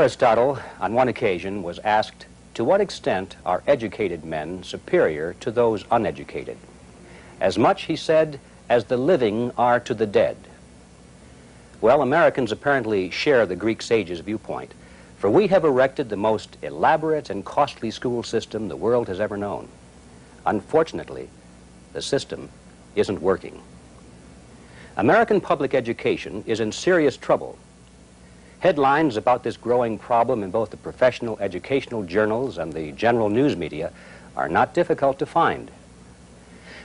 Aristotle, on one occasion, was asked, to what extent are educated men superior to those uneducated? As much, he said, as the living are to the dead. Well, Americans apparently share the Greek sages' viewpoint, for we have erected the most elaborate and costly school system the world has ever known. Unfortunately, the system isn't working. American public education is in serious trouble. Headlines about this growing problem in both the professional educational journals and the general news media are not difficult to find.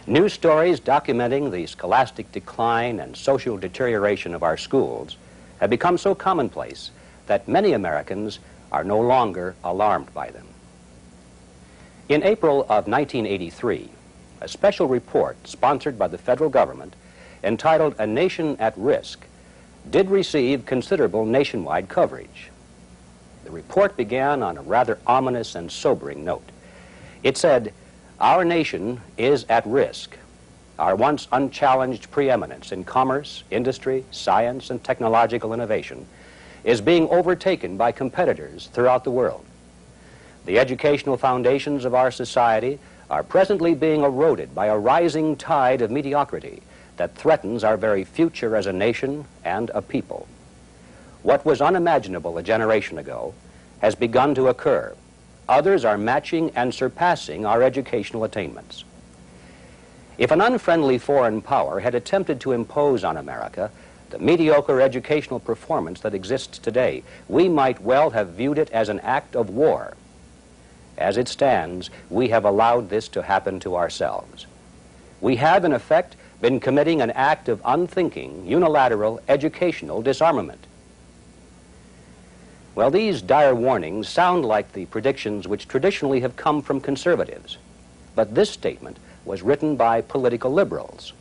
News stories documenting the scholastic decline and social deterioration of our schools have become so commonplace that many Americans are no longer alarmed by them. In April of 1983, a special report sponsored by the federal government entitled A Nation at Risk did receive considerable nationwide coverage. The report began on a rather ominous and sobering note. It said, "Our nation is at risk. Our once unchallenged preeminence in commerce, industry, science, and technological innovation is being overtaken by competitors throughout the world. The educational foundations of our society are presently being eroded by a rising tide of mediocrity that threatens our very future as a nation and a people. What was unimaginable a generation ago has begun to occur. Others are matching and surpassing our educational attainments. If an unfriendly foreign power had attempted to impose on America the mediocre educational performance that exists today, we might well have viewed it as an act of war. As it stands, we have allowed this to happen to ourselves. We have, in effect, been committing an act of unthinking, unilateral educational disarmament." Well, these dire warnings sound like the predictions which traditionally have come from conservatives, but this statement was written by political liberals.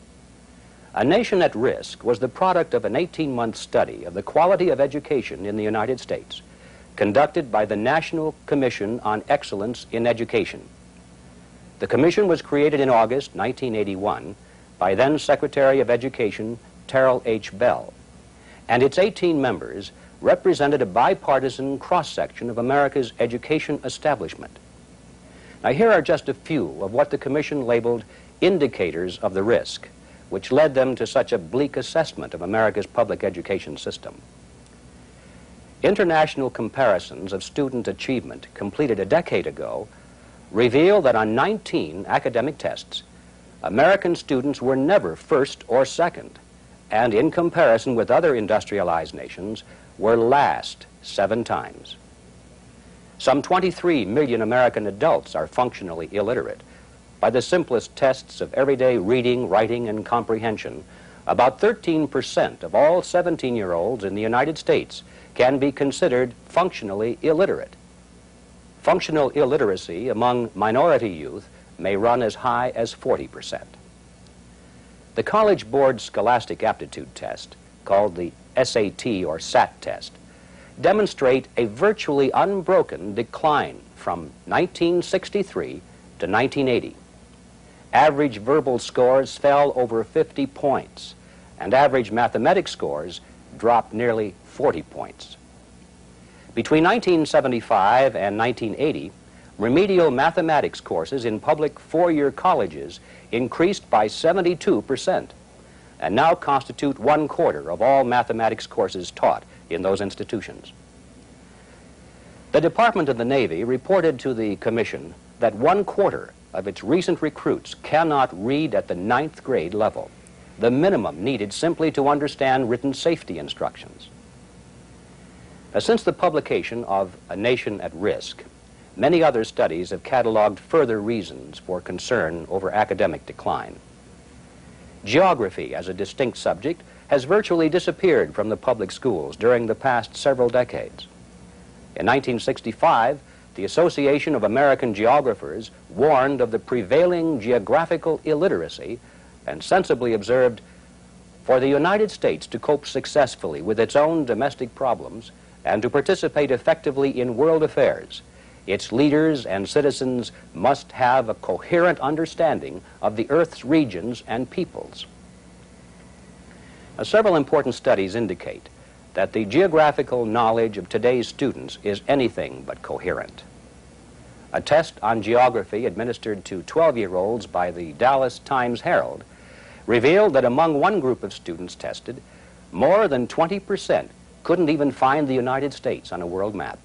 A Nation at Risk was the product of an 18-month study of the quality of education in the United States, conducted by the National Commission on Excellence in Education. The commission was created in August 1981 by then Secretary of Education Terrell H. Bell, and its 18 members represented a bipartisan cross-section of America's education establishment. Now, here are just a few of what the commission labeled indicators of the risk, which led them to such a bleak assessment of America's public education system. International comparisons of student achievement completed a decade ago reveal that on 19 academic tests, American students were never first or second, and in comparison with other industrialized nations, were last 7 times. Some 23 million American adults are functionally illiterate. By the simplest tests of everyday reading, writing, and comprehension, about 13% of all 17-year-olds in the United States can be considered functionally illiterate. Functional illiteracy among minority youth may run as high as 40%. The College Board Scholastic Aptitude Test, called the SAT or SAT test, demonstrate a virtually unbroken decline from 1963 to 1980. Average verbal scores fell over 50 points, and average mathematics scores dropped nearly 40 points. Between 1975 and 1980, remedial mathematics courses in public four-year colleges increased by 72% and now constitute 1/4 of all mathematics courses taught in those institutions. The Department of the Navy reported to the Commission that 1/4 of its recent recruits cannot read at the 9th grade level, the minimum needed simply to understand written safety instructions. Now, since the publication of A Nation at Risk, many other studies have cataloged further reasons for concern over academic decline. Geography as a distinct subject has virtually disappeared from the public schools during the past several decades. In 1965, the Association of American Geographers warned of the prevailing geographical illiteracy and sensibly observed, for the United States to cope successfully with its own domestic problems and to participate effectively in world affairs, its leaders and citizens must have a coherent understanding of the Earth's regions and peoples. Now, several important studies indicate that the geographical knowledge of today's students is anything but coherent. A test on geography administered to 12-year-olds by the Dallas Times-Herald revealed that among one group of students tested, more than 20% couldn't even find the United States on a world map,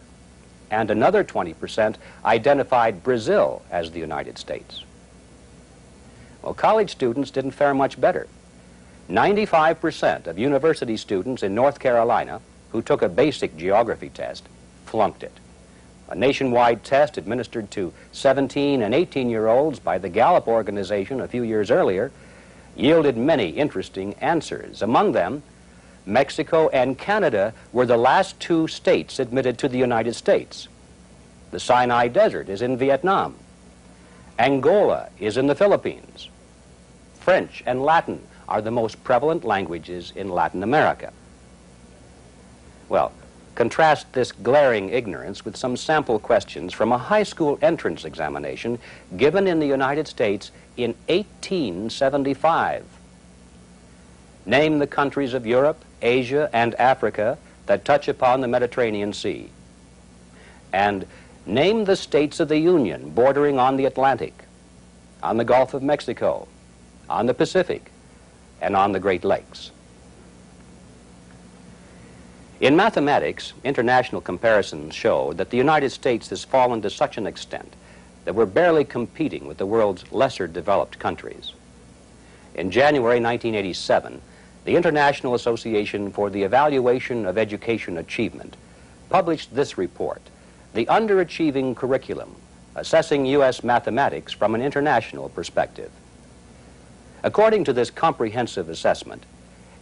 and another 20% identified Brazil as the United States. Well, college students didn't fare much better. 95% of university students in North Carolina who took a basic geography test flunked it. A nationwide test administered to 17 and 18-year-olds by the Gallup organization a few years earlier yielded many interesting answers. Among them, Mexico and Canada were the last two states admitted to the United States. The Sinai Desert is in Vietnam. Angola is in the Philippines. French and Latin are the most prevalent languages in Latin America. Well, contrast this glaring ignorance with some sample questions from a high school entrance examination given in the United States in 1875. Name the countries of Europe, Asia, and Africa that touch upon the Mediterranean Sea. And name the states of the Union bordering on the Atlantic, on the Gulf of Mexico, on the Pacific, and on the Great Lakes. In mathematics, international comparisons show that the United States has fallen to such an extent that we're barely competing with the world's lesser developed countries. In January 1987, the International Association for the Evaluation of Education Achievement published this report, The Underachieving Curriculum, Assessing U.S. Mathematics from an International Perspective. According to this comprehensive assessment,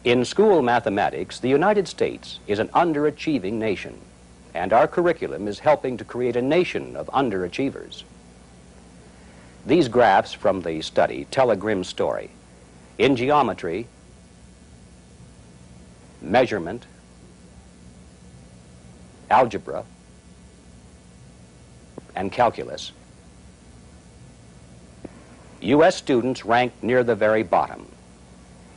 in school mathematics, the United States is an underachieving nation, and our curriculum is helping to create a nation of underachievers. These graphs from the study tell a grim story. In geometry, measurement, algebra, and calculus, U.S. students rank near the very bottom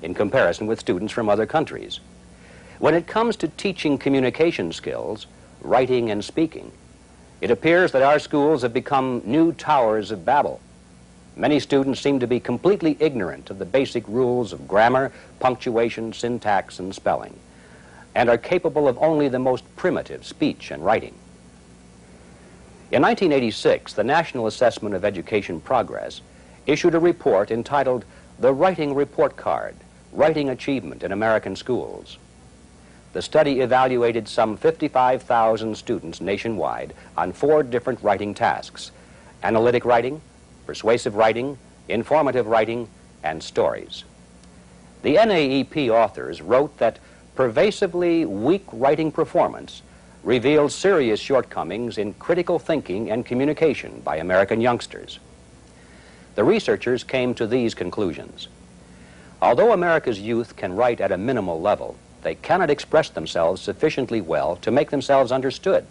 in comparison with students from other countries. When it comes to teaching communication skills, writing and speaking, it appears that our schools have become new towers of Babel. Many students seem to be completely ignorant of the basic rules of grammar, punctuation, syntax, and spelling, and are capable of only the most primitive speech and writing. In 1986, the National Assessment of Education Progress issued a report entitled The Writing Report Card, Writing Achievement in American Schools. The study evaluated some 55,000 students nationwide on 4 different writing tasks: analytic writing, persuasive writing, informative writing, and stories. The NAEP authors wrote that pervasively weak writing performance revealed serious shortcomings in critical thinking and communication by American youngsters. The researchers came to these conclusions. Although America's youth can write at a minimal level, they cannot express themselves sufficiently well to make themselves understood,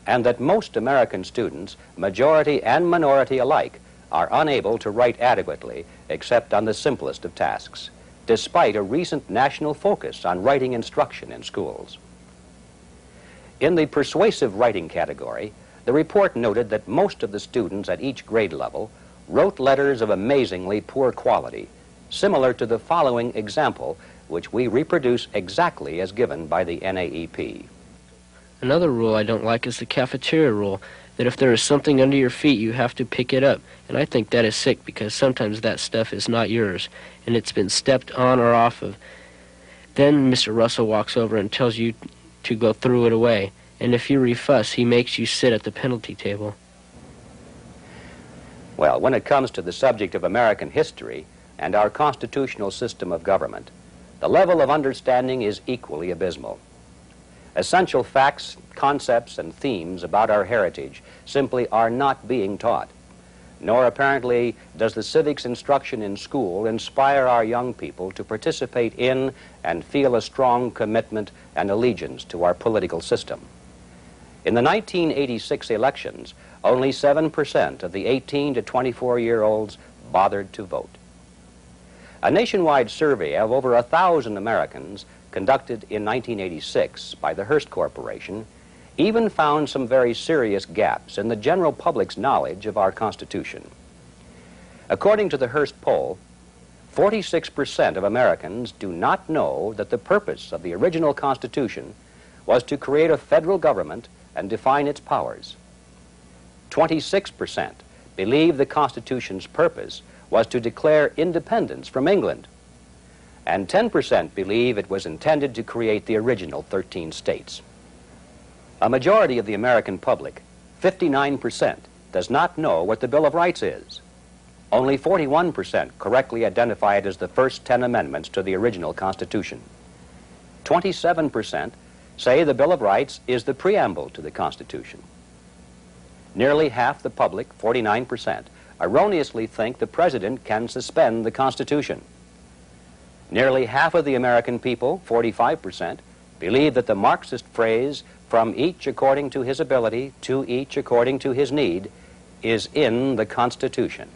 and that most American students, majority and minority alike, are unable to write adequately except on the simplest of tasks, despite a recent national focus on writing instruction in schools. In the persuasive writing category, the report noted that most of the students at each grade level wrote letters of amazingly poor quality, similar to the following example, which we reproduce exactly as given by the NAEP. Another rule I don't like is the cafeteria rule, that if there is something under your feet, you have to pick it up. And I think that is sick because sometimes that stuff is not yours, and it's been stepped on or off of. Then Mr. Russell walks over and tells you to go throw it away. And if you refuss, he makes you sit at the penalty table. Well, when it comes to the subject of American history and our constitutional system of government, the level of understanding is equally abysmal. Essential facts, concepts, and themes about our heritage simply are not being taught, nor apparently does the civics instruction in school inspire our young people to participate in and feel a strong commitment and allegiance to our political system. In the 1986 elections, only 7% of the 18 to 24-year-olds bothered to vote. A nationwide survey of over 1,000 Americans conducted in 1986 by the Hearst Corporation even found some very serious gaps in the general public's knowledge of our Constitution. According to the Hearst poll, 46% of Americans do not know that the purpose of the original Constitution was to create a federal government and define its powers. 26% believe the Constitution's purpose was to declare independence from England, and 10% believe it was intended to create the original 13 states. A majority of the American public, 59%, does not know what the Bill of Rights is. Only 41% correctly identify it as the first 10 amendments to the original Constitution. 27% say the Bill of Rights is the preamble to the Constitution. Nearly half the public, 49%, erroneously think the President can suspend the Constitution. Nearly half of the American people, 45%, believe that the Marxist phrase, "from each according to his ability, to each according to his need," is in the Constitution.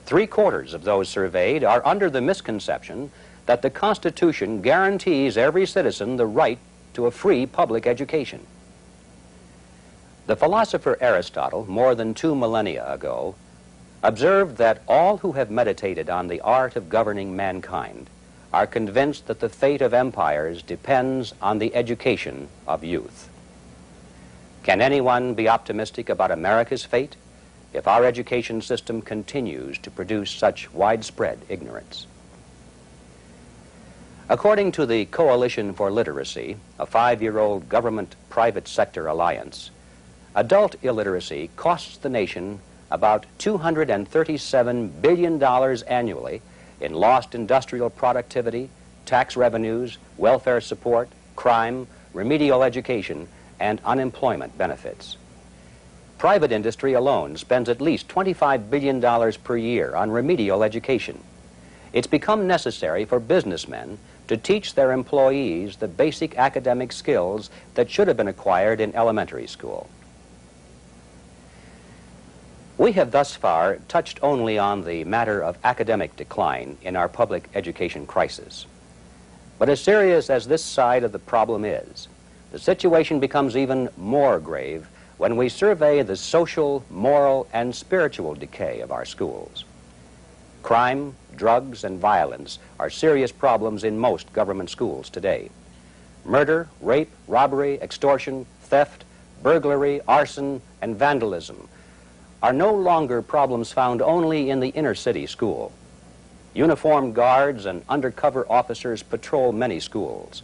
3/4 of those surveyed are under the misconception that the Constitution guarantees every citizen the right to a free public education. The philosopher Aristotle, more than 2 millennia ago, observed that all who have meditated on the art of governing mankind are convinced that the fate of empires depends on the education of youth. Can anyone be optimistic about America's fate if our education system continues to produce such widespread ignorance? According to the Coalition for Literacy, a 5-year-old government-private sector alliance, adult illiteracy costs the nation about $237 billion annually in lost industrial productivity, tax revenues, welfare support, crime, remedial education, and unemployment benefits. Private industry alone spends at least $25 billion per year on remedial education. It's become necessary for businessmen to teach their employees the basic academic skills that should have been acquired in elementary school. We have thus far touched only on the matter of academic decline in our public education crisis. But as serious as this side of the problem is, the situation becomes even more grave when we survey the social, moral, and spiritual decay of our schools. Crime, drugs, and violence are serious problems in most government schools today. Murder, rape, robbery, extortion, theft, burglary, arson, and vandalism are no longer problems found only in the inner city school. Uniformed guards and undercover officers patrol many schools.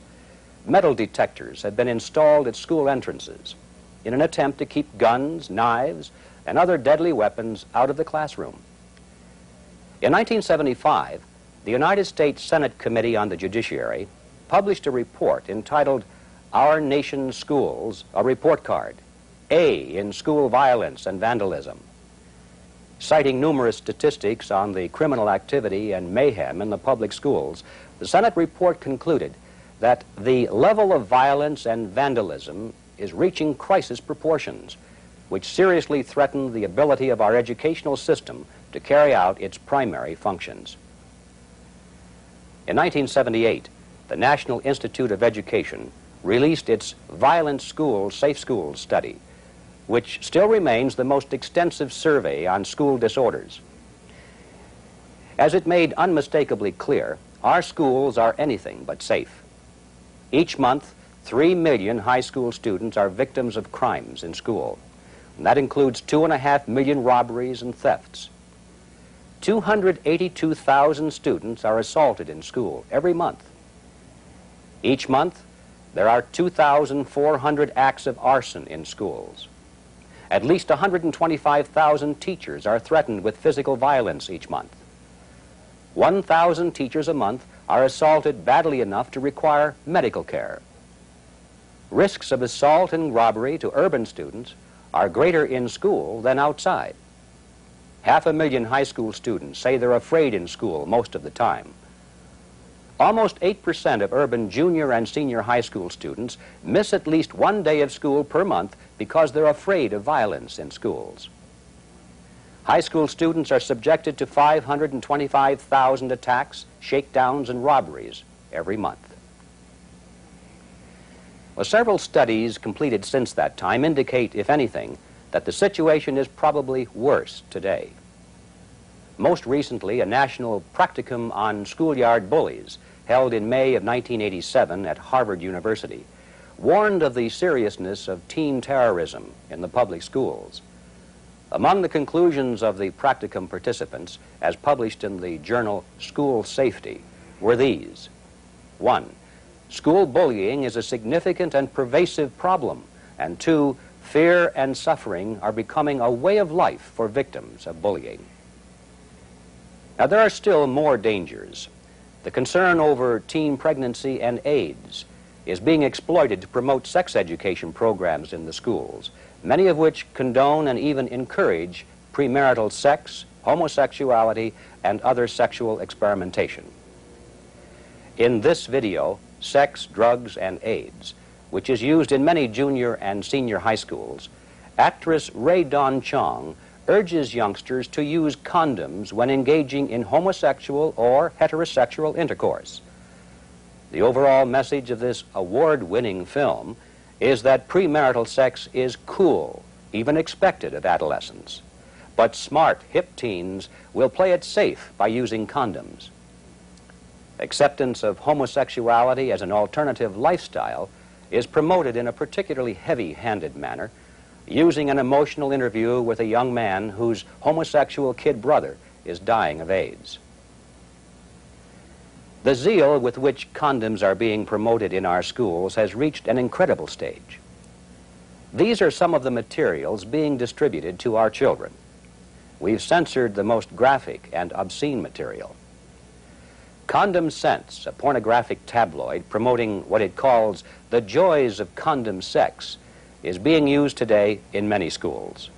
Metal detectors have been installed at school entrances in an attempt to keep guns, knives, and other deadly weapons out of the classroom. In 1975, the United States Senate Committee on the Judiciary published a report entitled "Our Nation's Schools, a Report Card, A in School Violence and Vandalism." Citing numerous statistics on the criminal activity and mayhem in the public schools, the Senate report concluded that the level of violence and vandalism is reaching crisis proportions, which seriously threaten the ability of our educational system to carry out its primary functions. In 1978, the National Institute of Education released its Violent Schools, Safe Schools study, which still remains the most extensive survey on school disorders. As it made unmistakably clear, our schools are anything but safe. Each month, 3 million high school students are victims of crimes in school, and that includes 2.5 million robberies and thefts. 282,000 students are assaulted in school every month. Each month, there are 2,400 acts of arson in schools. At least 125,000 teachers are threatened with physical violence each month. 1,000 teachers a month are assaulted badly enough to require medical care. Risks of assault and robbery to urban students are greater in school than outside. 500,000 high school students say they're afraid in school most of the time. Almost 8% of urban junior and senior high school students miss at least 1 day of school per month because they're afraid of violence in schools. High school students are subjected to 525,000 attacks, shakedowns, and robberies every month. Well, several studies completed since that time indicate, if anything, that the situation is probably worse today. Most recently, a national practicum on schoolyard bullies, held in May of 1987 at Harvard University, warned of the seriousness of teen terrorism in the public schools. Among the conclusions of the practicum participants, as published in the journal School Safety, were these. 1. School bullying is a significant and pervasive problem. And 2, fear and suffering are becoming a way of life for victims of bullying. Now, there are still more dangers. The concern over teen pregnancy and AIDS is being exploited to promote sex education programs in the schools, many of which condone and even encourage premarital sex, homosexuality, and other sexual experimentation. In this video, Sex, Drugs, and AIDS, which is used in many junior and senior high schools, actress Rae Dawn Chong urges youngsters to use condoms when engaging in homosexual or heterosexual intercourse. The overall message of this award-winning film is that premarital sex is cool, even expected of adolescents. But smart, hip teens will play it safe by using condoms. Acceptance of homosexuality as an alternative lifestyle is promoted in a particularly heavy-handed manner, using an emotional interview with a young man whose homosexual kid brother is dying of AIDS. The zeal with which condoms are being promoted in our schools has reached an incredible stage. These are some of the materials being distributed to our children. We've censored the most graphic and obscene material. Condom Sense, a pornographic tabloid promoting what it calls the joys of condom sex, is being used today in many schools.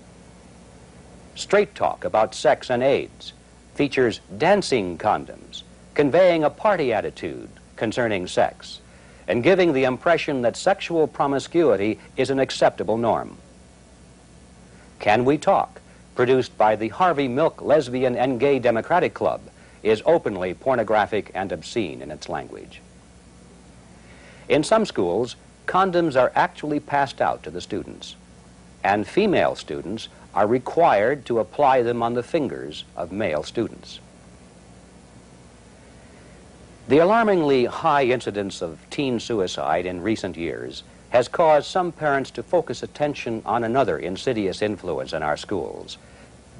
Straight Talk about sex and AIDS features dancing condoms, conveying a party attitude concerning sex, and giving the impression that sexual promiscuity is an acceptable norm. Can We Talk, produced by the Harvey Milk Lesbian and Gay Democratic Club, is openly pornographic and obscene in its language. In some schools, condoms are actually passed out to the students, and female students are required to apply them on the fingers of male students. The alarmingly high incidence of teen suicide in recent years has caused some parents to focus attention on another insidious influence in our schools,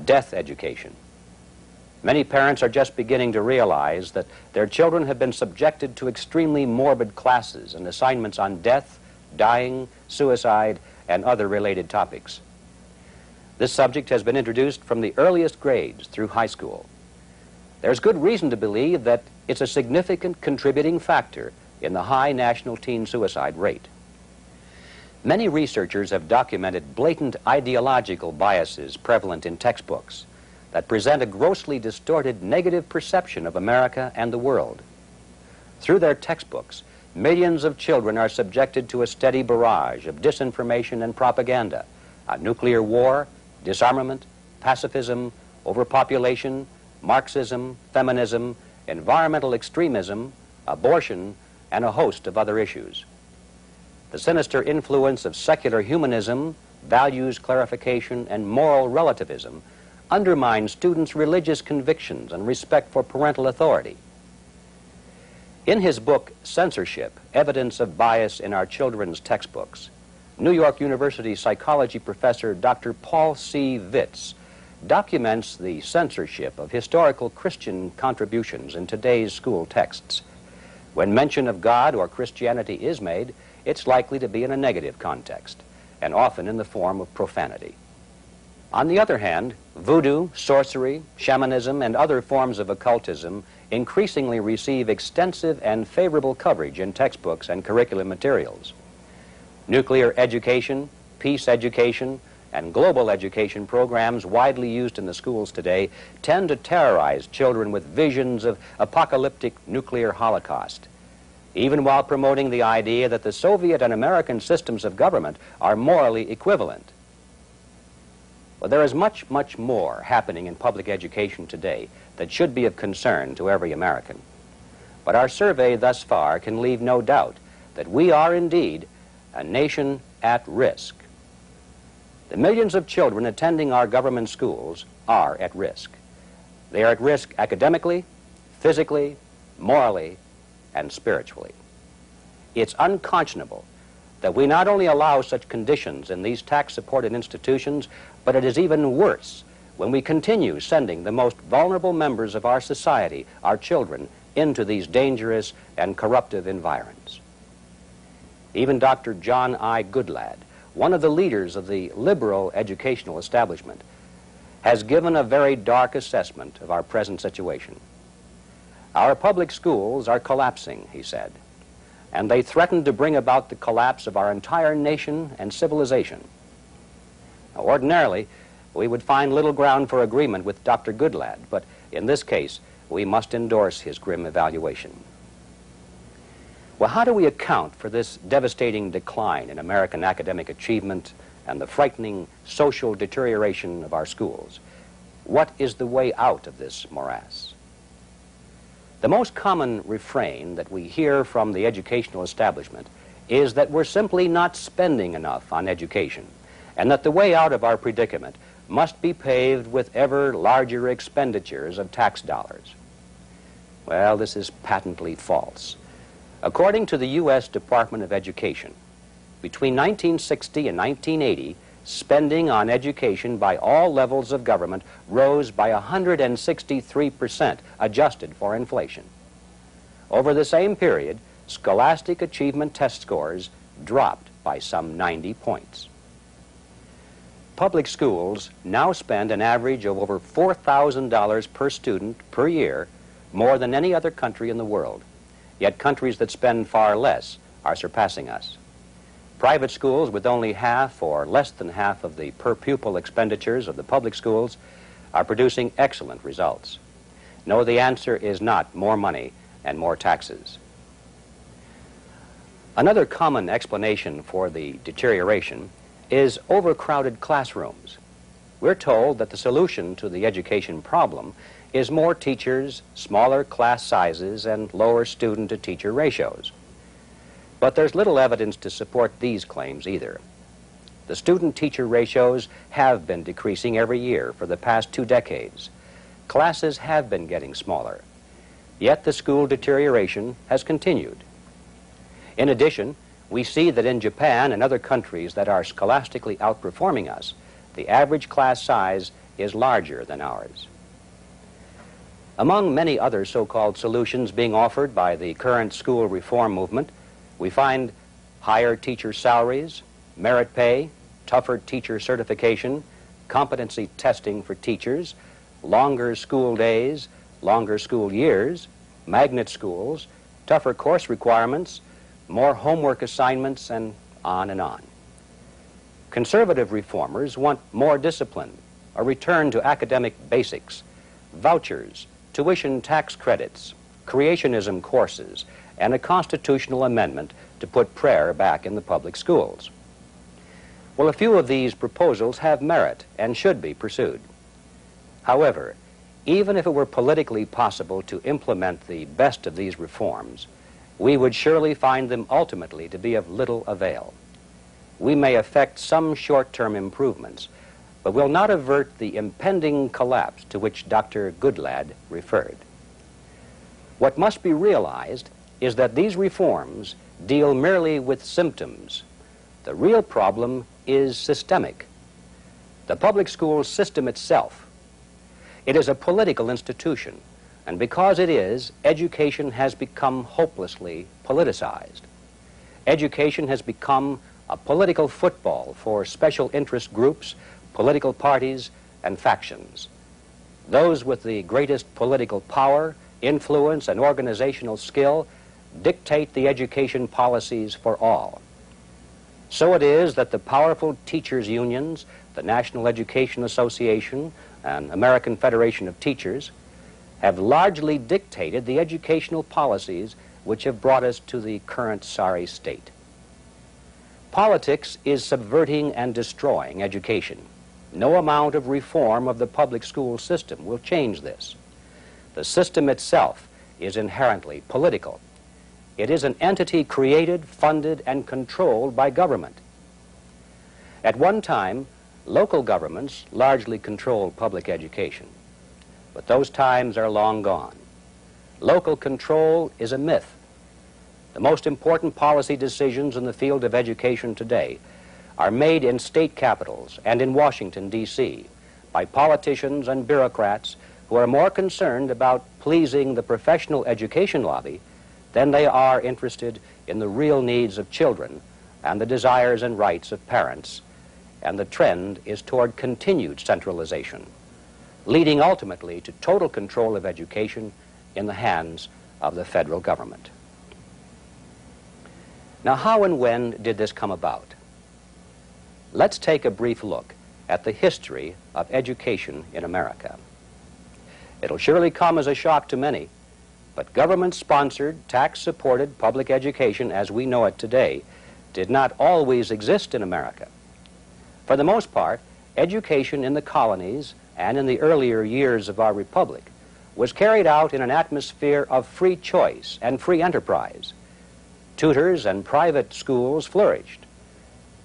death education. Many parents are just beginning to realize that their children have been subjected to extremely morbid classes and assignments on death, dying, suicide, and other related topics. This subject has been introduced from the earliest grades through high school. There's good reason to believe that it's a significant contributing factor in the high national teen suicide rate. Many researchers have documented blatant ideological biases prevalent in textbooks that present a grossly distorted negative perception of America and the world. Through their textbooks, millions of children are subjected to a steady barrage of disinformation and propaganda on nuclear war, disarmament, pacifism, overpopulation, Marxism, feminism, environmental extremism, abortion, and a host of other issues. The sinister influence of secular humanism, values clarification, and moral relativism undermines students' religious convictions and respect for parental authority. In his book, Censorship, Evidence of Bias in Our Children's Textbooks, New York University psychology professor Dr. Paul C. Vitz documents the censorship of historical Christian contributions in today's school texts. When mention of God or Christianity is made, it's likely to be in a negative context, and often in the form of profanity. On the other hand, voodoo, sorcery, shamanism, and other forms of occultism increasingly receive extensive and favorable coverage in textbooks and curriculum materials. Nuclear education, peace education, and global education programs widely used in the schools today tend to terrorize children with visions of apocalyptic nuclear holocaust, even while promoting the idea that the Soviet and American systems of government are morally equivalent. Well, there is much, much more happening in public education today that should be of concern to every American. But our survey thus far can leave no doubt that we are indeed a nation at risk. The millions of children attending our government schools are at risk. They are at risk academically, physically, morally, and spiritually. It's unconscionable that we not only allow such conditions in these tax-supported institutions, but it is even worse when we continue sending the most vulnerable members of our society, our children, into these dangerous and corruptive environs. Even Dr. John I. Goodlad, one of the leaders of the liberal educational establishment, has given a very dark assessment of our present situation. Our public schools are collapsing, he said, and they threaten to bring about the collapse of our entire nation and civilization. Now, ordinarily, we would find little ground for agreement with Dr. Goodlad, but in this case, we must endorse his grim evaluation. Well, how do we account for this devastating decline in American academic achievement and the frightening social deterioration of our schools? What is the way out of this morass? The most common refrain that we hear from the educational establishment is that we're simply not spending enough on education, and that the way out of our predicament must be paved with ever larger expenditures of tax dollars. Well, this is patently false. According to the U.S. Department of Education, between 1960 and 1980, spending on education by all levels of government rose by 163%, adjusted for inflation. Over the same period, scholastic achievement test scores dropped by some 90 points. Public schools now spend an average of over $4,000 per student per year, more than any other country in the world. Yet countries that spend far less are surpassing us. Private schools, with only half or less than half of the per-pupil expenditures of the public schools, are producing excellent results. No, the answer is not more money and more taxes. Another common explanation for the deterioration is overcrowded classrooms. We're told that the solution to the education problem is more teachers, smaller class sizes, and lower student-to-teacher ratios. But there's little evidence to support these claims either. The student-teacher ratios have been decreasing every year for the past 2 decades. Classes have been getting smaller, yet the school deterioration has continued. In addition, we see that in Japan and other countries that are scholastically outperforming us, the average class size is larger than ours. Among many other so-called solutions being offered by the current school reform movement, we find higher teacher salaries, merit pay, tougher teacher certification, competency testing for teachers, longer school days, longer school years, magnet schools, tougher course requirements, more homework assignments, and on and on. Conservative reformers want more discipline, a return to academic basics, vouchers, tuition tax credits, creationism courses, and a constitutional amendment to put prayer back in the public schools. Well, a few of these proposals have merit and should be pursued. However, even if it were politically possible to implement the best of these reforms, we would surely find them ultimately to be of little avail. We may effect some short-term improvements, but will not avert the impending collapse to which Dr. Goodlad referred. What must be realized is that these reforms deal merely with symptoms. The real problem is systemic. The public school system itself. It is a political institution, and because it is, education has become hopelessly politicized. Education has become a political football for special interest groups, political parties, and factions. Those with the greatest political power, influence, and organizational skill dictate the education policies for all. So it is that the powerful teachers' unions, the National Education Association, and American Federation of Teachers, have largely dictated the educational policies which have brought us to the current sorry state. Politics is subverting and destroying education. No amount of reform of the public school system will change this. The system itself is inherently political. It is an entity created, funded, and controlled by government. At one time, local governments largely controlled public education, but those times are long gone. Local control is a myth. The most important policy decisions in the field of education today are made in state capitals and in Washington, D.C., by politicians and bureaucrats who are more concerned about pleasing the professional education lobby than they are interested in the real needs of children and the desires and rights of parents. And the trend is toward continued centralization, leading ultimately to total control of education in the hands of the federal government. Now, how and when did this come about? Let's take a brief look at the history of education in America. It'll surely come as a shock to many, but government-sponsored, tax-supported public education as we know it today did not always exist in America. For the most part, education in the colonies and in the earlier years of our republic was carried out in an atmosphere of free choice and free enterprise. Tutors and private schools flourished.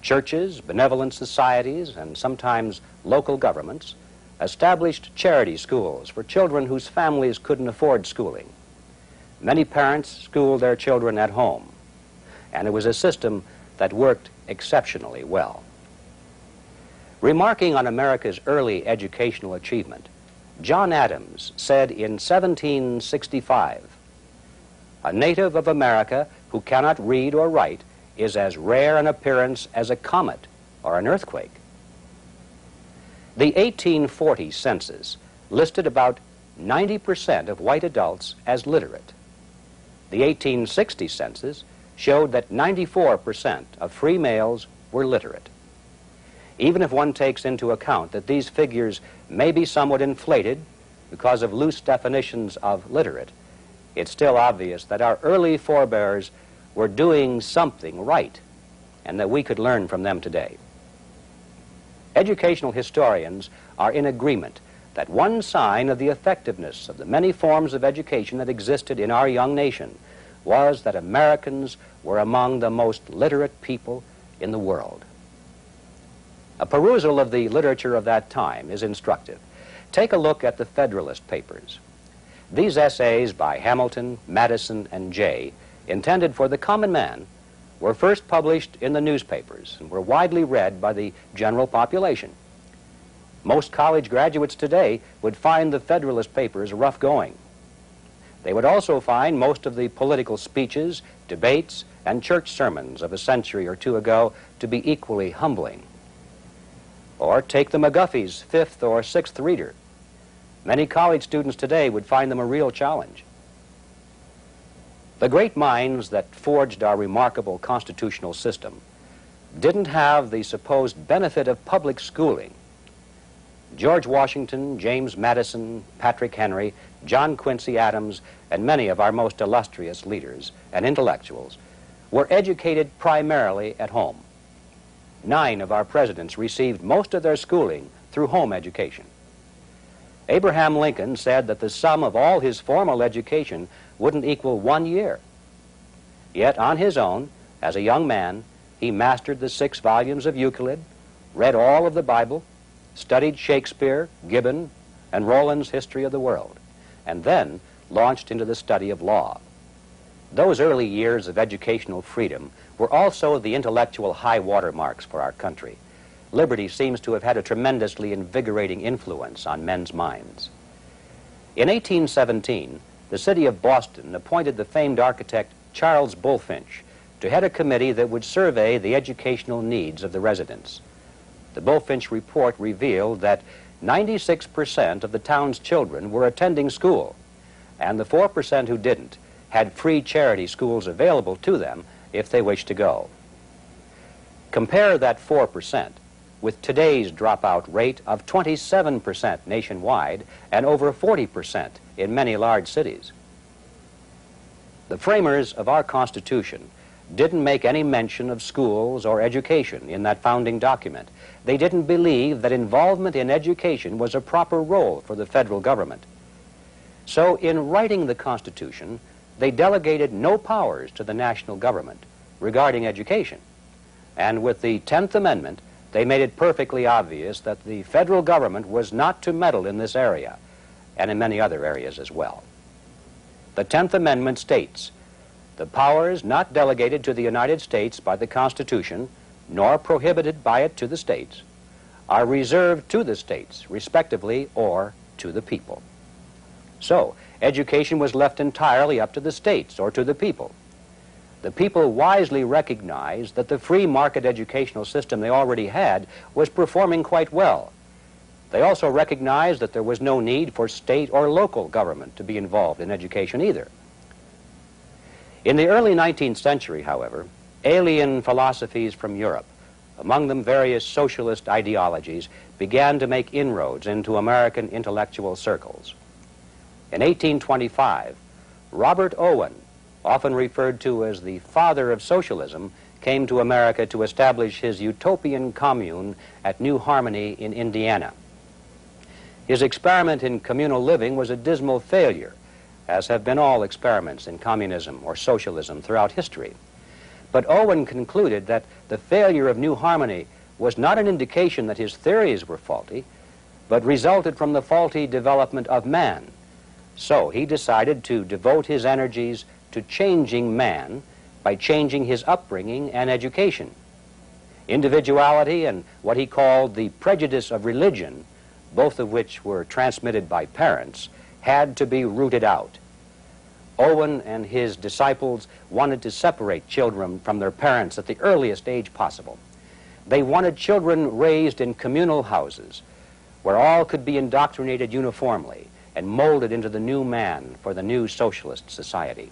Churches, benevolent societies, and sometimes local governments established charity schools for children whose families couldn't afford schooling. Many parents schooled their children at home, and it was a system that worked exceptionally well. Remarking on America's early educational achievement, John Adams said in 1765, "A native of America who cannot read or write is as rare an appearance as a comet or an earthquake." The 1840 census listed about 90% of white adults as literate. The 1860 census showed that 94% of free males were literate. Even if one takes into account that these figures may be somewhat inflated because of loose definitions of literate, it's still obvious that our early forebears were doing something right and that we could learn from them today. Educational historians are in agreement that one sign of the effectiveness of the many forms of education that existed in our young nation was that Americans were among the most literate people in the world. A perusal of the literature of that time is instructive. Take a look at the Federalist Papers. These essays by Hamilton, Madison, and Jay, intended for the common man, were first published in the newspapers and were widely read by the general population. Most college graduates today would find the Federalist Papers rough going. They would also find most of the political speeches, debates, and church sermons of a century or two ago to be equally humbling. Or take the McGuffey's fifth or sixth reader. Many college students today would find them a real challenge. The great minds that forged our remarkable constitutional system didn't have the supposed benefit of public schooling. George Washington, James Madison, Patrick Henry, John Quincy Adams, and many of our most illustrious leaders and intellectuals were educated primarily at home. 9 of our presidents received most of their schooling through home education. Abraham Lincoln said that the sum of all his formal education wouldn't equal 1 year. Yet on his own, as a young man, he mastered the 6 volumes of Euclid, read all of the Bible, studied Shakespeare, Gibbon, and Rollin's History of the World, and then launched into the study of law. Those early years of educational freedom were also the intellectual high water marks for our country. Liberty seems to have had a tremendously invigorating influence on men's minds. In 1817, the city of Boston appointed the famed architect Charles Bulfinch to head a committee that would survey the educational needs of the residents. The Bulfinch report revealed that 96% of the town's children were attending school, and the 4% who didn't had free charity schools available to them if they wished to go. Compare that 4% with today's dropout rate of 27% nationwide and over 40% in many large cities. The framers of our Constitution didn't make any mention of schools or education in that founding document. They didn't believe that involvement in education was a proper role for the federal government. So in writing the Constitution, they delegated no powers to the national government regarding education. And with the 10th Amendment, they made it perfectly obvious that the federal government was not to meddle in this area, and in many other areas as well. The 10th Amendment states, "The powers not delegated to the United States by the Constitution, nor prohibited by it to the states, are reserved to the states, respectively, or to the people." So, education was left entirely up to the states or to the people. The people wisely recognized that the free market educational system they already had was performing quite well. They also recognized that there was no need for state or local government to be involved in education either. In the early 19th century, however, alien philosophies from Europe, among them various socialist ideologies, began to make inroads into American intellectual circles. In 1825, Robert Owen, often referred to as the father of socialism, came to America to establish his utopian commune at New Harmony in Indiana. His experiment in communal living was a dismal failure, as have been all experiments in communism or socialism throughout history. But Owen concluded that the failure of New Harmony was not an indication that his theories were faulty, but resulted from the faulty development of man. So he decided to devote his energies to changing man by changing his upbringing and education. Individuality and what he called the prejudice of religion, both of which were transmitted by parents, had to be rooted out. Owen and his disciples wanted to separate children from their parents at the earliest age possible. They wanted children raised in communal houses where all could be indoctrinated uniformly and molded into the new man for the new socialist society.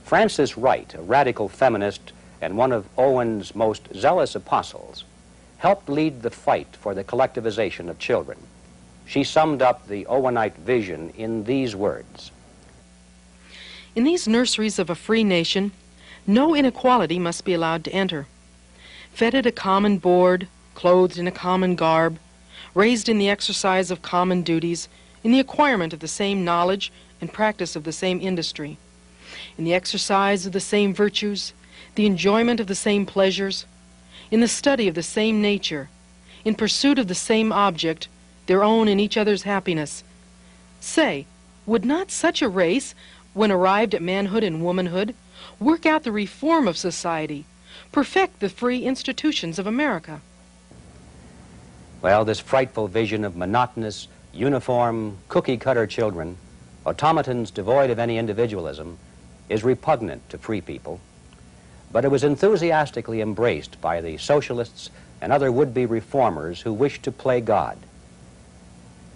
Frances Wright, a radical feminist and one of Owen's most zealous apostles, helped lead the fight for the collectivization of children. She summed up the Owenite vision in these words: "In these nurseries of a free nation, no inequality must be allowed to enter. Fed at a common board, clothed in a common garb, raised in the exercise of common duties, in the acquirement of the same knowledge and practice of the same industry, in the exercise of the same virtues, the enjoyment of the same pleasures, in the study of the same nature, in pursuit of the same object, their own and each other's happiness. Say, would not such a race, when arrived at manhood and womanhood, work out the reform of society, perfect the free institutions of America?" Well, this frightful vision of monotonous, uniform, cookie-cutter children, automatons devoid of any individualism, is repugnant to free people, but it was enthusiastically embraced by the socialists and other would-be reformers who wished to play God.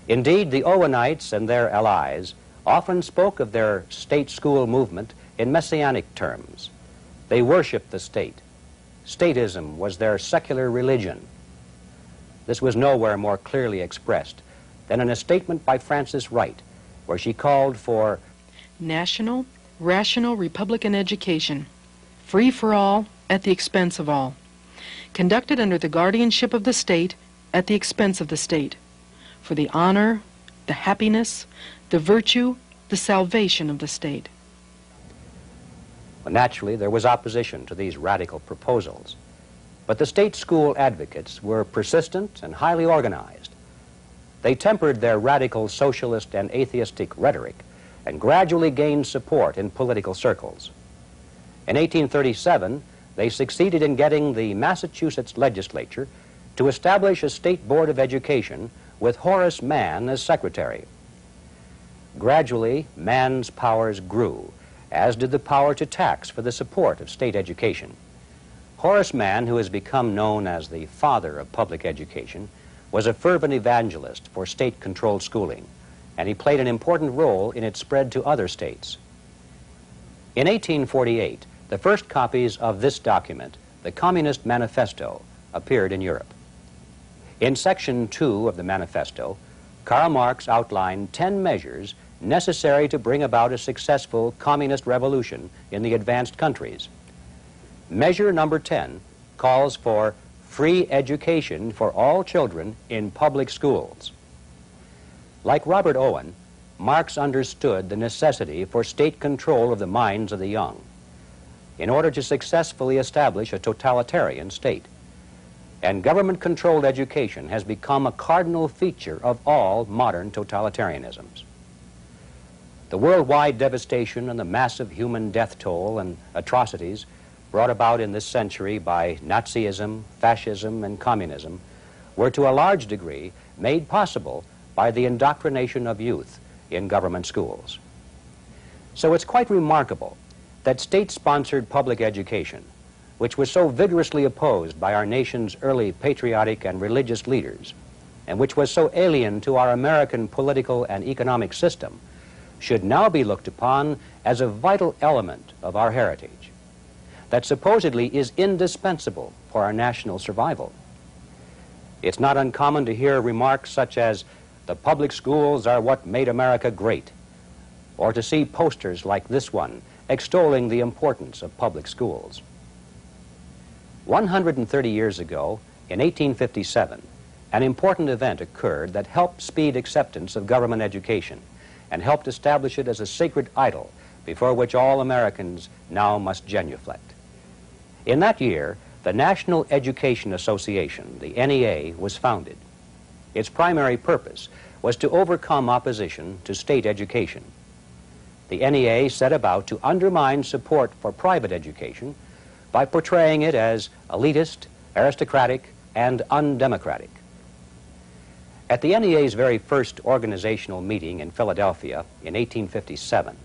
Indeed, the Owenites and their allies often spoke of their state school movement in messianic terms. They worshiped the state. Statism was their secular religion. This was nowhere more clearly expressed than in a statement by Frances Wright, where she called for national, rational Republican education, free for all, at the expense of all, conducted under the guardianship of the state, at the expense of the state, for the honor, the happiness, the virtue, the salvation of the state. Well, naturally, there was opposition to these radical proposals, but the state school advocates were persistent and highly organized. They tempered their radical socialist and atheistic rhetoric and gradually gained support in political circles. In 1837, they succeeded in getting the Massachusetts legislature to establish a state board of education with Horace Mann as secretary. Gradually, Mann's powers grew, as did the power to tax for the support of state education. Horace Mann, who has become known as the father of public education, was a fervent evangelist for state-controlled schooling, and he played an important role in its spread to other states. In 1848, the first copies of this document, the Communist Manifesto, appeared in Europe. In Section 2 of the Manifesto, Karl Marx outlined 10 measures necessary to bring about a successful communist revolution in the advanced countries. Measure number 10 calls for free education for all children in public schools. Like Robert Owen, Marx understood the necessity for state control of the minds of the young in order to successfully establish a totalitarian state. And government-controlled education has become a cardinal feature of all modern totalitarianisms. The worldwide devastation and the massive human death toll and atrocities brought about in this century by Nazism, fascism, and communism were to a large degree made possible by the indoctrination of youth in government schools. So it's quite remarkable that state-sponsored public education, which was so vigorously opposed by our nation's early patriotic and religious leaders, and which was so alien to our American political and economic system, should now be looked upon as a vital element of our heritage that supposedly is indispensable for our national survival. It's not uncommon to hear remarks such as, "The public schools are what made America great," or to see posters like this one extolling the importance of public schools. 130 years ago, in 1857, an important event occurred that helped speed acceptance of government education and helped establish it as a sacred idol before which all Americans now must genuflect. In that year, the National Education Association, the NEA, was founded. Its primary purpose was to overcome opposition to state education. The NEA set about to undermine support for private education by portraying it as elitist, aristocratic, and undemocratic. At the NEA's very first organizational meeting in Philadelphia in 1857,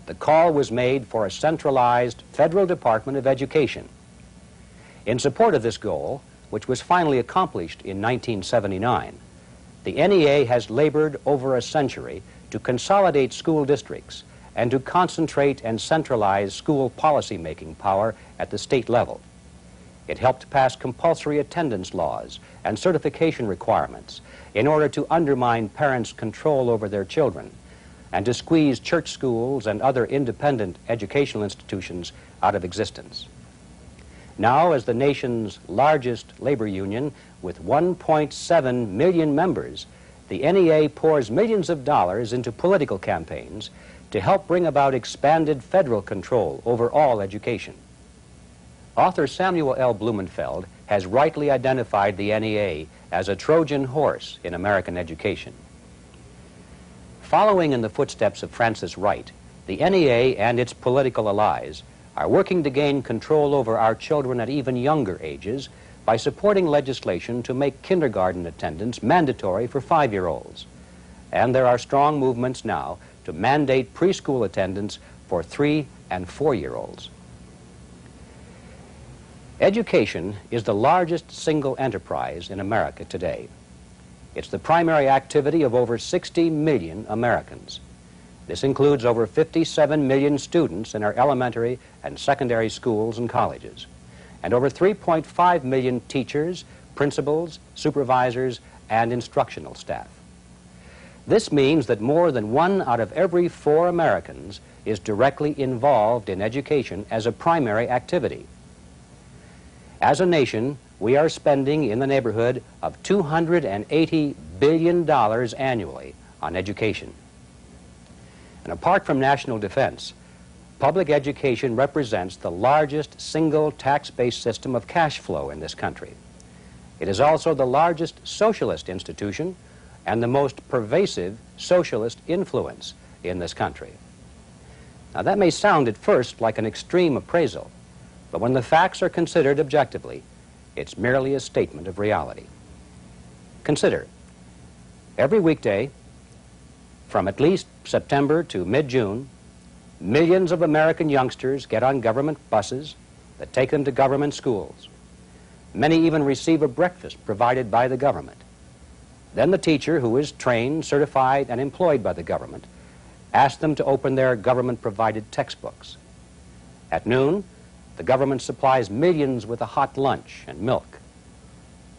the call was made for a centralized federal Department of Education. In support of this goal, which was finally accomplished in 1979, the NEA has labored over a century to consolidate school districts and to concentrate and centralize school policy-making power at the state level. It helped pass compulsory attendance laws and certification requirements in order to undermine parents' control over their children and to squeeze church schools and other independent educational institutions out of existence. Now, as the nation's largest labor union with 1.7 million members, the NEA pours millions of dollars into political campaigns to help bring about expanded federal control over all education. Author Samuel L. Blumenfeld has rightly identified the NEA as a Trojan horse in American education. Following in the footsteps of Francis Wright, the NEA and its political allies are working to gain control over our children at even younger ages by supporting legislation to make kindergarten attendance mandatory for 5-year-olds. And there are strong movements now to mandate preschool attendance for 3- and 4-year-olds. Education is the largest single enterprise in America today. It's the primary activity of over 60 million Americans. This includes over 57 million students in our elementary and secondary schools and colleges, and over 3.5 million teachers, principals, supervisors, and instructional staff. This means that more than 1 out of every 4 Americans is directly involved in education as a primary activity. As a nation, we are spending in the neighborhood of $280 billion annually on education. And apart from national defense, public education represents the largest single tax-based system of cash flow in this country. It is also the largest socialist institution and the most pervasive socialist influence in this country. Now, that may sound at first like an extreme appraisal, but when the facts are considered objectively, it's merely a statement of reality. Consider, every weekday, from at least September to mid-June, millions of American youngsters get on government buses that take them to government schools. Many even receive a breakfast provided by the government. Then the teacher, who is trained, certified, and employed by the government, asks them to open their government-provided textbooks. At noon, the government supplies millions with a hot lunch and milk.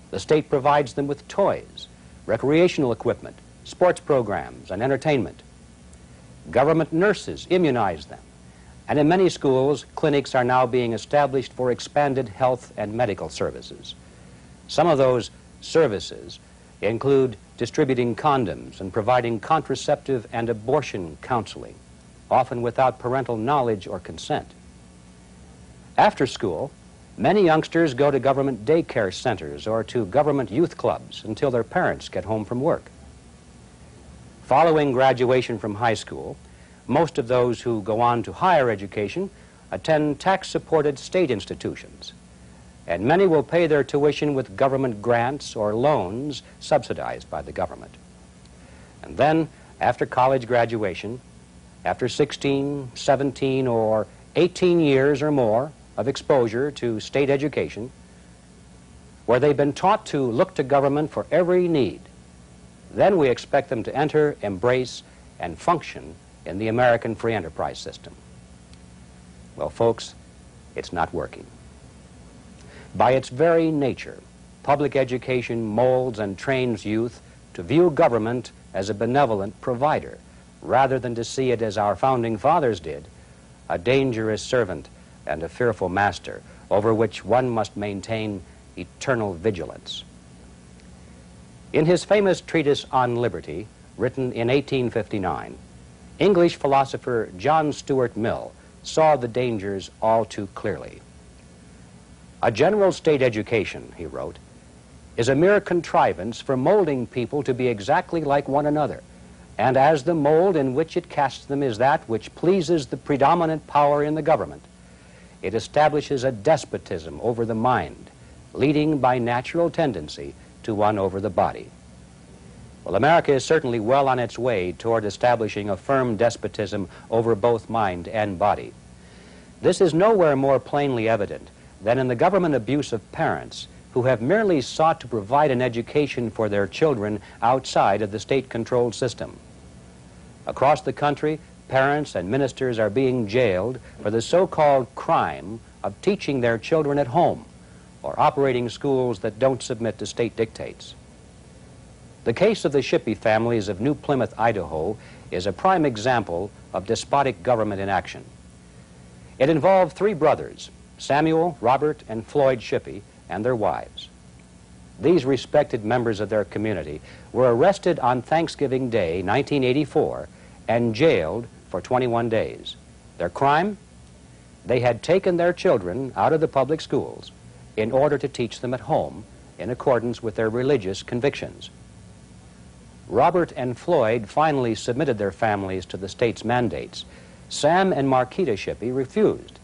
The state provides them with toys, recreational equipment, sports programs, and entertainment. Government nurses immunize them, and in many schools, clinics are now being established for expanded health and medical services. Some of those services include distributing condoms and providing contraceptive and abortion counseling, often without parental knowledge or consent. After school, many youngsters go to government daycare centers or to government youth clubs until their parents get home from work. Following graduation from high school, most of those who go on to higher education attend tax-supported state institutions, and many will pay their tuition with government grants or loans subsidized by the government. And then, after college graduation, after 16, 17, or 18 years or more of exposure to state education, where they've been taught to look to government for every need, then we expect them to enter, embrace, and function in the American free enterprise system. Well, folks, it's not working. By its very nature, public education molds and trains youth to view government as a benevolent provider, rather than to see it as our founding fathers did, a dangerous servant and a fearful master over which one must maintain eternal vigilance. In his famous treatise on liberty, written in 1859, English philosopher John Stuart Mill saw the dangers all too clearly. A general state education, he wrote, is a mere contrivance for molding people to be exactly like one another, and as the mold in which it casts them is that which pleases the predominant power in the government, it establishes a despotism over the mind, leading by natural tendency to one over the body. Well, America is certainly well on its way toward establishing a firm despotism over both mind and body. This is nowhere more plainly evident than in the government abuse of parents who have merely sought to provide an education for their children outside of the state-controlled system. Across the country, parents and ministers are being jailed for the so-called crime of teaching their children at home or operating schools that don't submit to state dictates. The case of the Shippey families of New Plymouth, Idaho, is a prime example of despotic government in action. It involved three brothers, Samuel, Robert, and Floyd Shippey, and their wives. These respected members of their community were arrested on Thanksgiving Day, 1984, and jailed for 21 days. Their crime? They had taken their children out of the public schools in order to teach them at home in accordance with their religious convictions. Robert and Floyd finally submitted their families to the state's mandates. Sam and Marquita Shippey refused,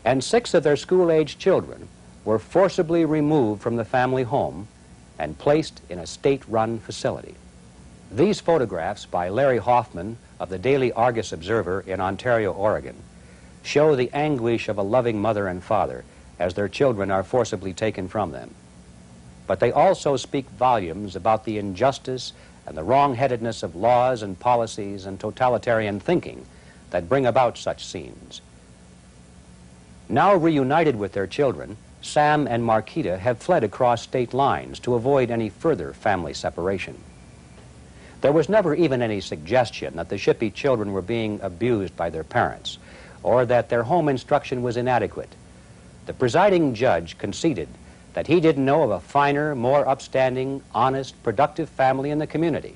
and 6 of their school-aged children were forcibly removed from the family home and placed in a state-run facility. These photographs by Larry Hoffman of the Daily Argus Observer in Ontario, Oregon, show the anguish of a loving mother and father as their children are forcibly taken from them. But they also speak volumes about the injustice and the wrong-headedness of laws and policies and totalitarian thinking that bring about such scenes. Now reunited with their children, Sam and Marquita have fled across state lines to avoid any further family separation. There was never even any suggestion that the Shippey children were being abused by their parents or that their home instruction was inadequate. The presiding judge conceded that he didn't know of a finer, more upstanding, honest, productive family in the community.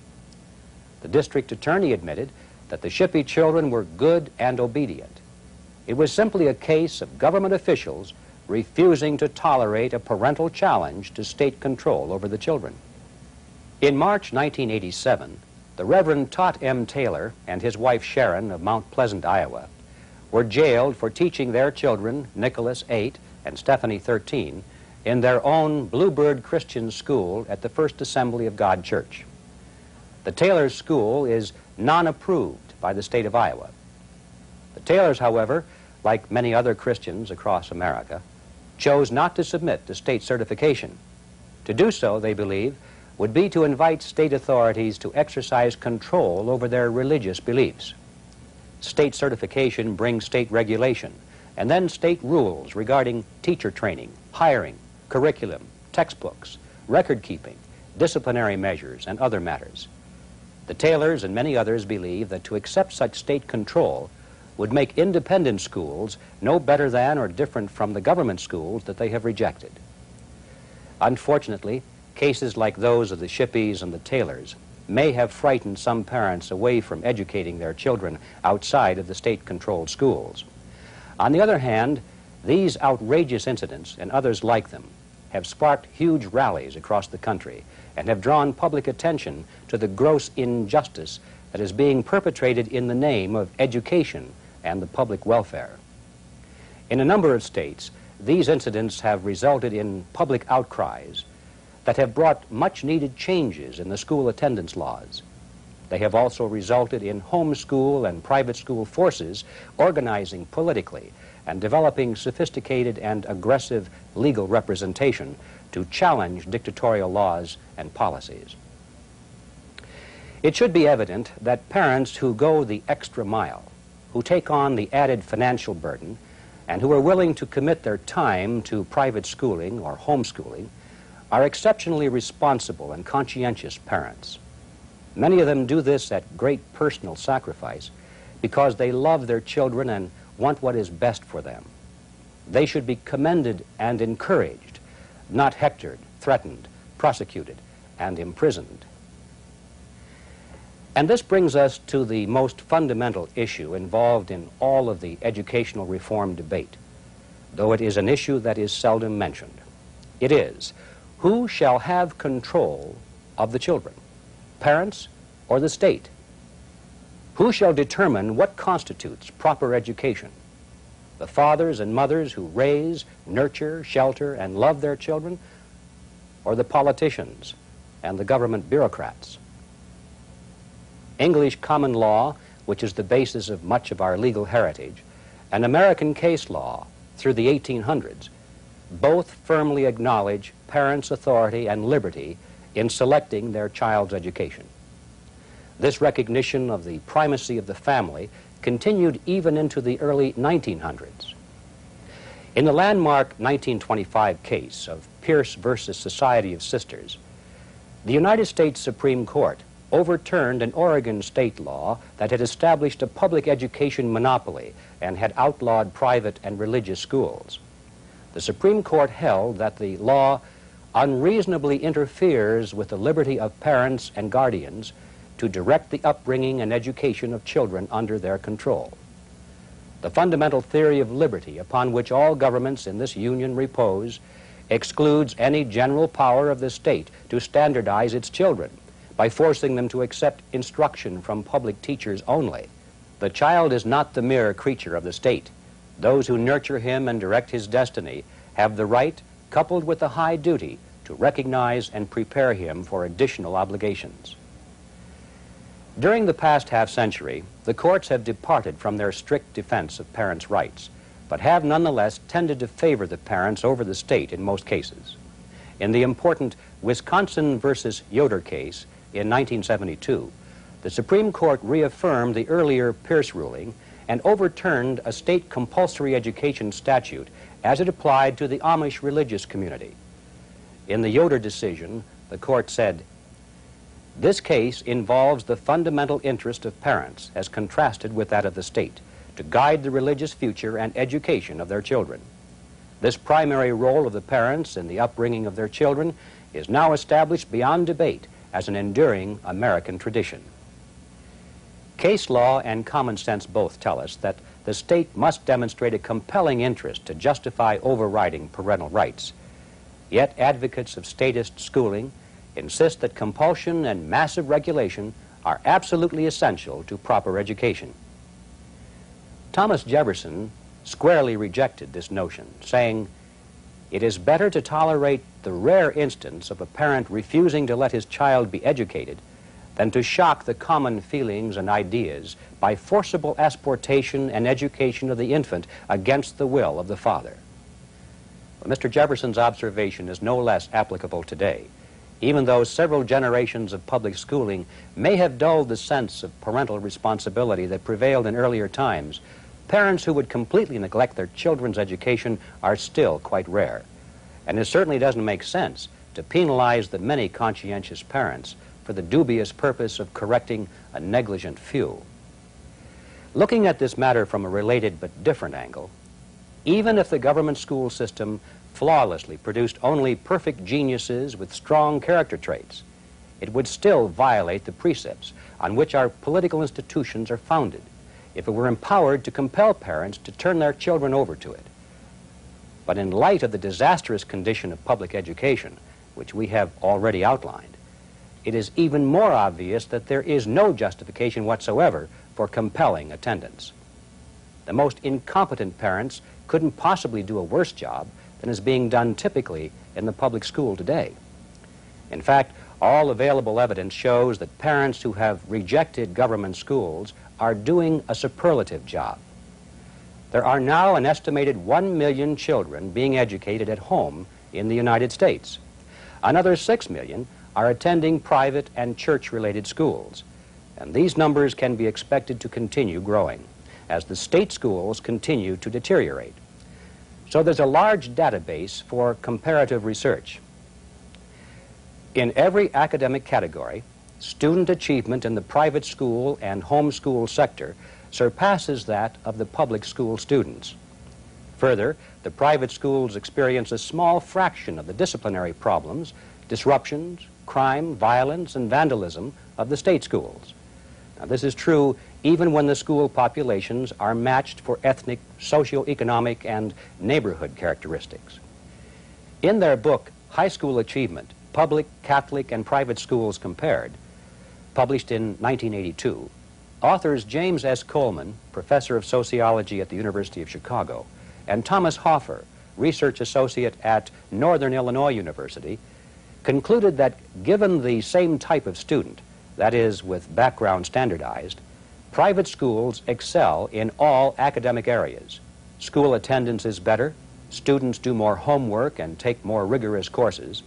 The district attorney admitted that the Shippey children were good and obedient. It was simply a case of government officials refusing to tolerate a parental challenge to state control over the children. In March 1987, the Reverend Tot M. Taylor and his wife Sharon of Mount Pleasant, Iowa, were jailed for teaching their children, Nicholas, 8, and Stephanie, 13, in their own Bluebird Christian School at the First Assembly of God Church. The Taylors' school is non-approved by the state of Iowa. The Taylors, however, like many other Christians across America, chose not to submit to state certification. To do so, they believe, would be to invite state authorities to exercise control over their religious beliefs. State certification brings state regulation, and then state rules regarding teacher training, hiring, curriculum, textbooks, record-keeping, disciplinary measures, and other matters. The Taylors and many others believe that to accept such state control would make independent schools no better than or different from the government schools that they have rejected. Unfortunately, cases like those of the Shippies and the Taylors may have frightened some parents away from educating their children outside of the state-controlled schools. On the other hand, these outrageous incidents and others like them have sparked huge rallies across the country and have drawn public attention to the gross injustice that is being perpetrated in the name of education and the public welfare. In a number of states, these incidents have resulted in public outcries that have brought much-needed changes in the school attendance laws. They have also resulted in homeschool and private school forces organizing politically and developing sophisticated and aggressive legal representation to challenge dictatorial laws and policies. It should be evident that parents who go the extra mile, who take on the added financial burden, and who are willing to commit their time to private schooling or homeschooling are exceptionally responsible and conscientious parents. Many of them do this at great personal sacrifice because they love their children and want what is best for them. They should be commended and encouraged, not hectored, threatened, prosecuted, and imprisoned. And this brings us to the most fundamental issue involved in all of the educational reform debate, though it is an issue that is seldom mentioned. It is, who shall have control of the children, parents or the state? Who shall determine what constitutes proper education? The fathers and mothers who raise, nurture, shelter, and love their children, or the politicians and the government bureaucrats? English common law, which is the basis of much of our legal heritage, and American case law through the 1800s, both firmly acknowledge parents' authority and liberty in selecting their child's education. This recognition of the primacy of the family continued even into the early 1900s. In the landmark 1925 case of Pierce versus Society of Sisters, the United States Supreme Court overturned an Oregon state law that had established a public education monopoly and had outlawed private and religious schools. The Supreme Court held that the law unreasonably interferes with the liberty of parents and guardians to direct the upbringing and education of children under their control. The fundamental theory of liberty upon which all governments in this union repose excludes any general power of the state to standardize its children by forcing them to accept instruction from public teachers only. The child is not the mere creature of the state. Those who nurture him and direct his destiny have the right, coupled with the high duty, to recognize and prepare him for additional obligations. During the past half-century, the courts have departed from their strict defense of parents' rights, but have nonetheless tended to favor the parents over the state in most cases. In the important Wisconsin versus Yoder case in 1972, the Supreme Court reaffirmed the earlier Pierce ruling and overturned a state compulsory education statute as it applied to the Amish religious community. In the Yoder decision, the court said, "This case involves the fundamental interest of parents as contrasted with that of the state to guide the religious future and education of their children. This primary role of the parents in the upbringing of their children is now established beyond debate as an enduring American tradition." Case law and common sense both tell us that the state must demonstrate a compelling interest to justify overriding parental rights. Yet advocates of statist schooling insist that compulsion and massive regulation are absolutely essential to proper education. Thomas Jefferson squarely rejected this notion, saying, "It is better to tolerate the rare instance of a parent refusing to let his child be educated than to shock the common feelings and ideas by forcible asportation and education of the infant against the will of the father." Well, Mr. Jefferson's observation is no less applicable today. Even though several generations of public schooling may have dulled the sense of parental responsibility that prevailed in earlier times, parents who would completely neglect their children's education are still quite rare. And it certainly doesn't make sense to penalize the many conscientious parents for the dubious purpose of correcting a negligent few. Looking at this matter from a related but different angle, even if the government school system flawlessly produced only perfect geniuses with strong character traits, it would still violate the precepts on which our political institutions are founded if it were empowered to compel parents to turn their children over to it. But in light of the disastrous condition of public education, which we have already outlined, it is even more obvious that there is no justification whatsoever for compelling attendance. The most incompetent parents couldn't possibly do a worse job than is being done typically in the public school today. In fact, all available evidence shows that parents who have rejected government schools are doing a superlative job. There are now an estimated 1 million children being educated at home in the United States. Another 6 million are attending private and church-related schools, and these numbers can be expected to continue growing as the state schools continue to deteriorate. So there's a large database for comparative research. In every academic category, student achievement in the private school and homeschool sector surpasses that of the public school students. Further, the private schools experience a small fraction of the disciplinary problems, disruptions, crime, violence, and vandalism of the state schools. Now, this is true even when the school populations are matched for ethnic, socioeconomic, and neighborhood characteristics. In their book, High School Achievement, Public, Catholic, and Private Schools Compared, published in 1982, authors James S. Coleman, professor of sociology at the University of Chicago, and Thomas Hoffer, research associate at Northern Illinois University, concluded that given the same type of student, that is, with background standardized, private schools excel in all academic areas. School attendance is better, students do more homework and take more rigorous courses.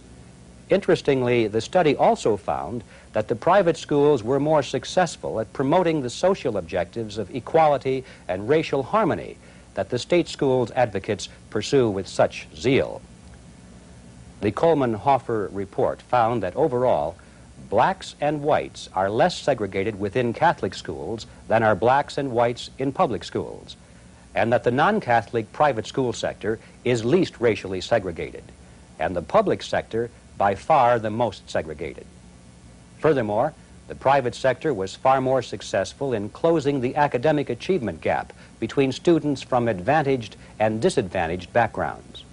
Interestingly, the study also found that the private schools were more successful at promoting the social objectives of equality and racial harmony that the state schools advocates pursue with such zeal. The Coleman-Hoffer report found that overall, blacks and whites are less segregated within Catholic schools than are blacks and whites in public schools, and that the non-Catholic private school sector is least racially segregated, and the public sector by far the most segregated. Furthermore, the private sector was far more successful in closing the academic achievement gap between students from advantaged and disadvantaged backgrounds.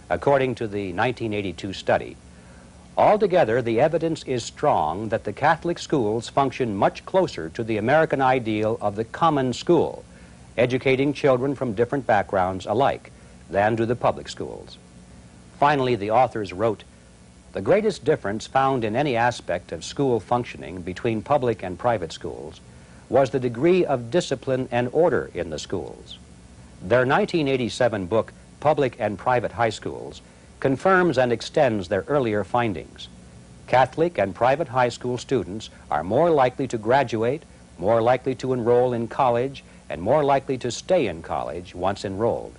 According to the 1982 study, altogether the evidence is strong that the Catholic schools function much closer to the American ideal of the common school, educating children from different backgrounds alike, than do the public schools. Finally, the authors wrote, "The greatest difference found in any aspect of school functioning between public and private schools was the degree of discipline and order in the schools." Their 1987 book, Public and Private High Schools, confirms and extends their earlier findings. Catholic and private high school students are more likely to graduate, more likely to enroll in college, and more likely to stay in college once enrolled.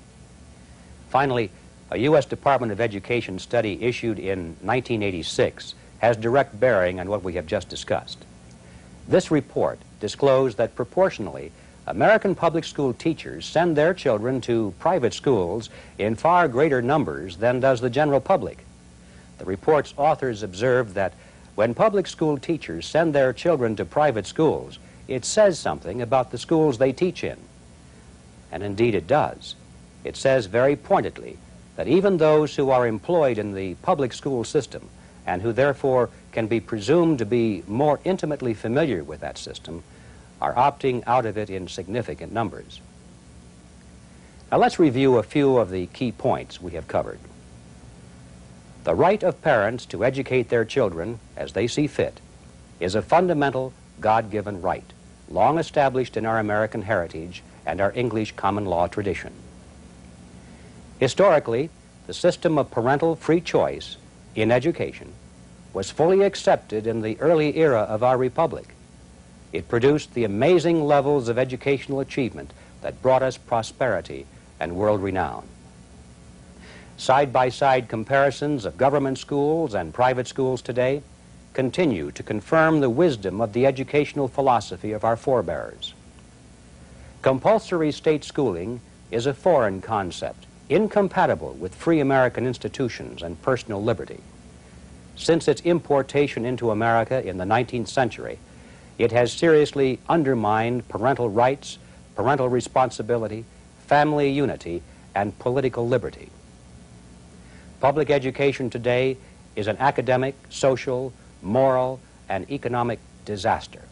Finally, a U.S. Department of Education study issued in 1986 has direct bearing on what we have just discussed. This report disclosed that proportionally, American public school teachers send their children to private schools in far greater numbers than does the general public. The report's authors observed that when public school teachers send their children to private schools, it says something about the schools they teach in. And indeed it does. It says very pointedly that even those who are employed in the public school system and who therefore can be presumed to be more intimately familiar with that system are opting out of it in significant numbers. Now let's review a few of the key points we have covered. The right of parents to educate their children as they see fit is a fundamental God-given right, long established in our American heritage and our English common law tradition. Historically, the system of parental free choice in education was fully accepted in the early era of our republic. It produced the amazing levels of educational achievement that brought us prosperity and world renown. Side-by-side comparisons of government schools and private schools today continue to confirm the wisdom of the educational philosophy of our forebears. Compulsory state schooling is a foreign concept incompatible with free American institutions and personal liberty. Since its importation into America in the 19th century, it has seriously undermined parental rights, parental responsibility, family unity, and political liberty. Public education today is an academic, social, moral, and economic disaster.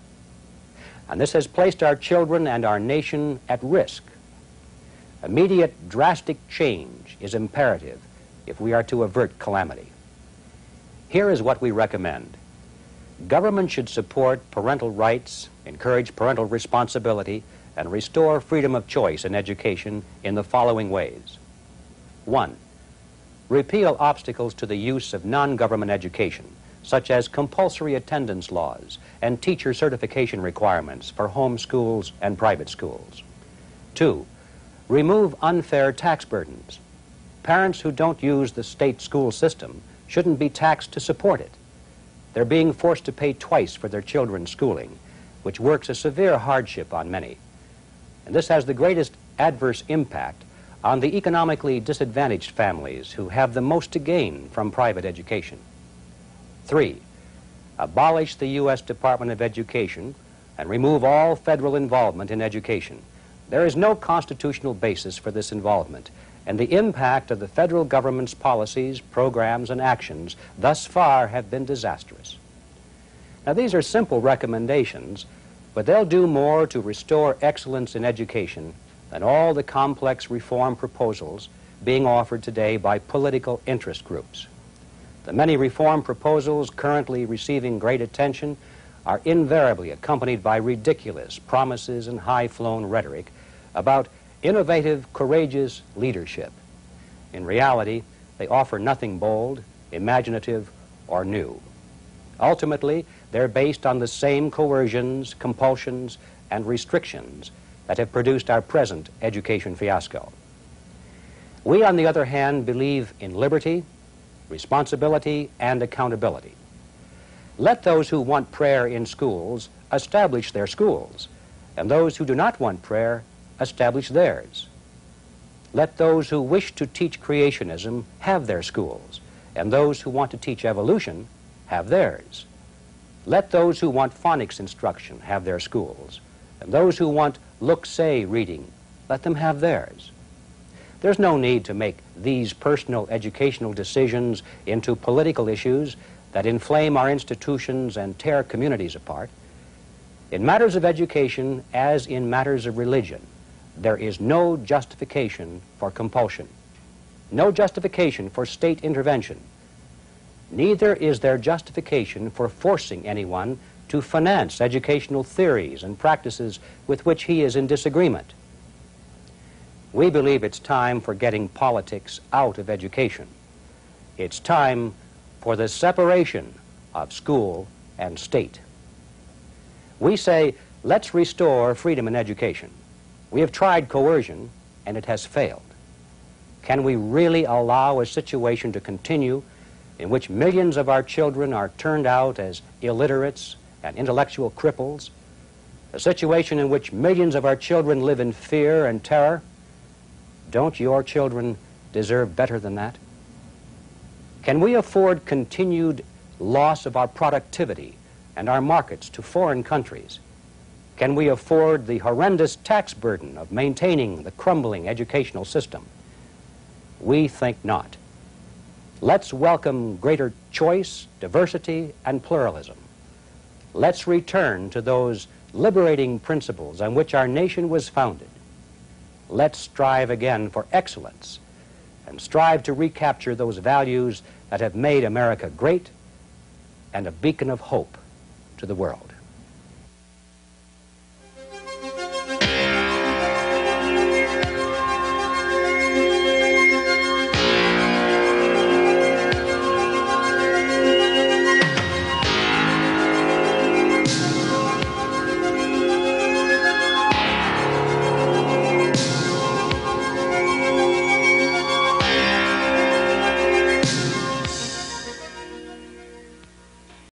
And this has placed our children and our nation at risk. Immediate, drastic change is imperative if we are to avert calamity. Here is what we recommend. Government should support parental rights, encourage parental responsibility, and restore freedom of choice in education in the following ways. 1. Repeal obstacles to the use of non-government education, such as compulsory attendance laws and teacher certification requirements for home schools and private schools. 2. Remove unfair tax burdens. Parents who don't use the state school system shouldn't be taxed to support it. They're being forced to pay twice for their children's schooling, which works a severe hardship on many. And this has the greatest adverse impact on the economically disadvantaged families who have the most to gain from private education. 3. Abolish the U.S. Department of Education and remove all federal involvement in education. There is no constitutional basis for this involvement, and the impact of the federal government's policies, programs, and actions thus far have been disastrous. Now, these are simple recommendations, but they'll do more to restore excellence in education than all the complex reform proposals being offered today by political interest groups. The many reform proposals currently receiving great attention are invariably accompanied by ridiculous promises and high-flown rhetoric about innovative, courageous leadership. In reality, they offer nothing bold, imaginative, or new. Ultimately, they're based on the same coercions, compulsions, and restrictions that have produced our present education fiasco. We, on the other hand, believe in liberty, responsibility, and accountability. Let those who want prayer in schools establish their schools, and those who do not want prayer establish theirs. Let those who wish to teach creationism have their schools, and those who want to teach evolution have theirs. Let those who want phonics instruction have their schools, and those who want look-say reading, let them have theirs. There's no need to make these personal educational decisions into political issues that inflame our institutions and tear communities apart. In matters of education, as in matters of religion, there is no justification for compulsion, no justification for state intervention. Neither is there justification for forcing anyone to finance educational theories and practices with which he is in disagreement. We believe it's time for getting politics out of education. It's time for the separation of school and state. We say, let's restore freedom in education. We have tried coercion, and it has failed. Can we really allow a situation to continue in which millions of our children are turned out as illiterates and intellectual cripples? A situation in which millions of our children live in fear and terror? Don't your children deserve better than that? Can we afford continued loss of our productivity and our markets to foreign countries? Can we afford the horrendous tax burden of maintaining the crumbling educational system? We think not. Let's welcome greater choice, diversity, and pluralism. Let's return to those liberating principles on which our nation was founded. Let's strive again for excellence and strive to recapture those values that have made America great and a beacon of hope to the world.